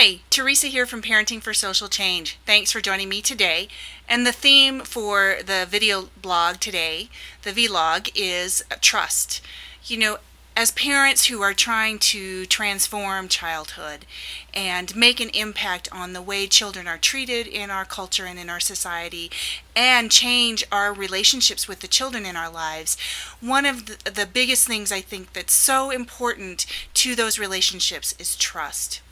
Hi, Teresa here from Parenting for Social Change. Thanks for joining me today. And the theme for the video blog today, the vlog, is trust. As parents who are trying to transform childhood and make an impact on the way children are treated in our culture and in our society and change our relationships with the children in our lives, one of the biggest things I think that's so important to those relationships is trust.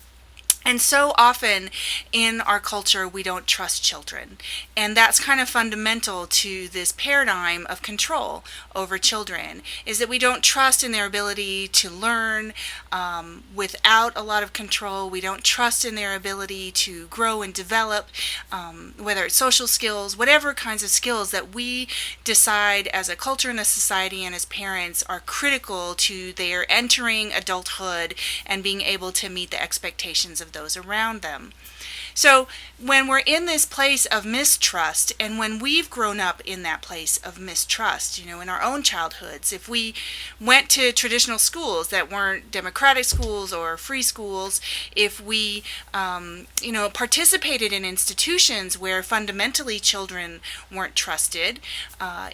And so often in our culture, we don't trust children. And that's kind of fundamental to this paradigm of control over children, is that we don't trust in their ability to learn without a lot of control. We don't trust in their ability to grow and develop, whether it's social skills, whatever kinds of skills that we decide as a culture and a society and as parents are critical to their entering adulthood and being able to meet the expectations of those around them. So when we're in this place of mistrust, and when we've grown up in that place of mistrust, in our own childhoods, if we went to traditional schools that weren't democratic schools or free schools, if we, participated in institutions where fundamentally children weren't trusted,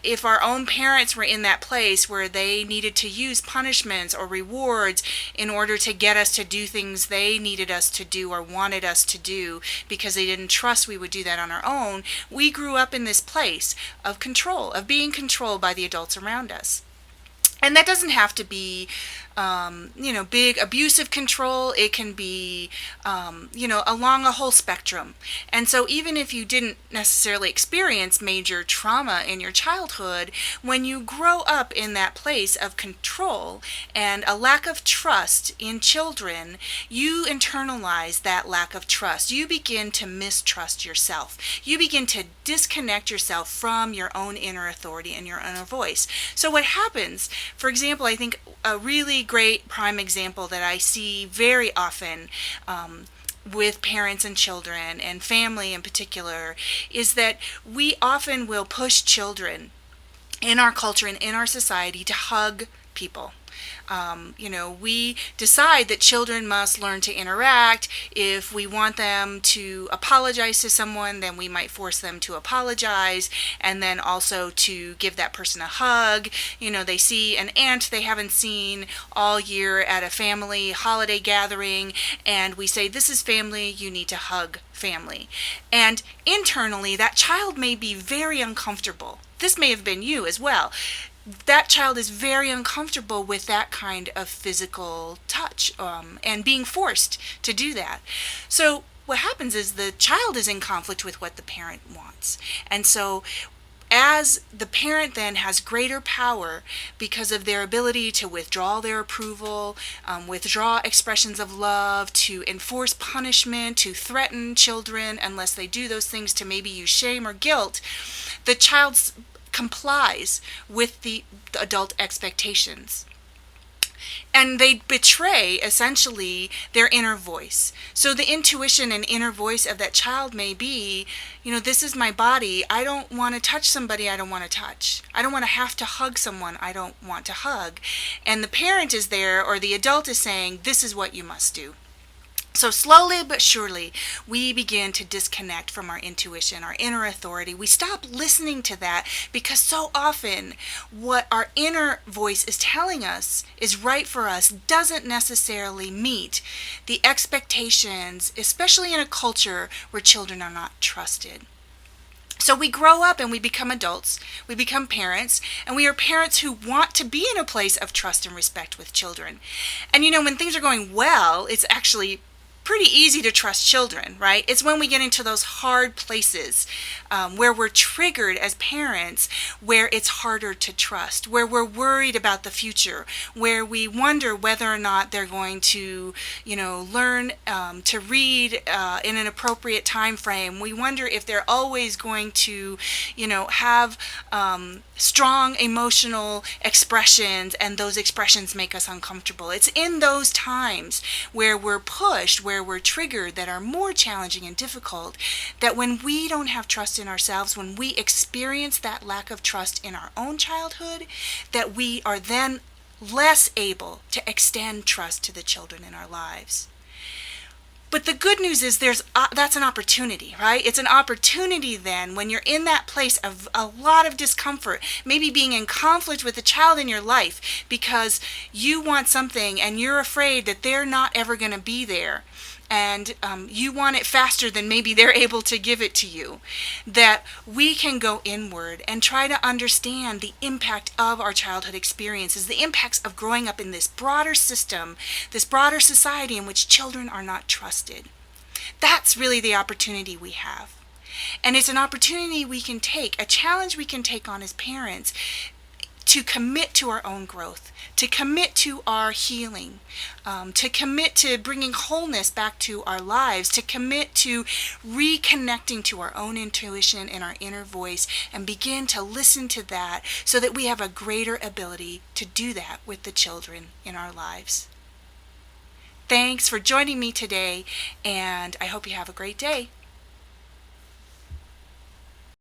if our own parents were in that place where they needed to use punishments or rewards in order to get us to do things they needed us to do or wanted us to do, because they didn't trust we would do that on our own, we grew up in this place of control, of being controlled by the adults around us. And that doesn't have to be, big abusive control. It can be, along a whole spectrum. And so even if you didn't necessarily experience major trauma in your childhood, when you grow up in that place of control and a lack of trust in children, you internalize that lack of trust. You begin to mistrust yourself. You begin to disconnect yourself from your own inner authority and your inner voice. So what happens, for example, I think a really great prime example that I see very often with parents and children and family in particular is that we often will push children in our culture and in our society to hug people. We decide that children must learn to interact. If we want them to apologize to someone, then we might force them to apologize, and then also to give that person a hug. They see an aunt they haven't seen all year at a family holiday gathering, and we say, "This is family, you need to hug family." And internally, that child may be very uncomfortable. This may have been you as well. That child is very uncomfortable with that kind of physical touch and being forced to do that. So what happens is the child is in conflict with what the parent wants. And so as the parent then has greater power because of their ability to withdraw their approval, withdraw expressions of love, to enforce punishment, to threaten children unless they do those things, to maybe use shame or guilt, the child complies with the adult expectations. And they betray, essentially, their inner voice. So the intuition and inner voice of that child may be, this is my body. I don't want to touch somebody I don't want to touch. I don't want to have to hug someone I don't want to hug. And the parent is there, or the adult is saying, this is what you must do. So slowly but surely, we begin to disconnect from our intuition, our inner authority. We stop listening to that because so often what our inner voice is telling us is right for us doesn't necessarily meet the expectations, especially in a culture where children are not trusted. So we grow up and we become adults, we become parents, and we are parents who want to be in a place of trust and respect with children. And when things are going well, it's actually pretty easy to trust children, right? It's when we get into those hard places where we're triggered as parents, where it's harder to trust, where we're worried about the future, where we wonder whether or not they're going to, learn to read in an appropriate time frame. We wonder if they're always going to, have strong emotional expressions, and those expressions make us uncomfortable. It's in those times where we're pushed, where we're triggered, that are more challenging and difficult, that when we don't have trust in ourselves, when we experience that lack of trust in our own childhood, that we are then less able to extend trust to the children in our lives. But the good news is that's an opportunity, right? It's an opportunity then when you're in that place of a lot of discomfort, maybe being in conflict with a child in your life because you want something and you're afraid that they're not ever going to be there. And you want it faster than maybe they're able to give it to you, that we can go inward and try to understand the impact of our childhood experiences, the impacts of growing up in this broader system, this broader society in which children are not trusted. That's really the opportunity we have. And it's an opportunity we can take, a challenge we can take on as parents, to commit to our own growth, to commit to our healing, to commit to bringing wholeness back to our lives, to commit to reconnecting to our own intuition and our inner voice, and begin to listen to that so that we have a greater ability to do that with the children in our lives. Thanks for joining me today, and I hope you have a great day.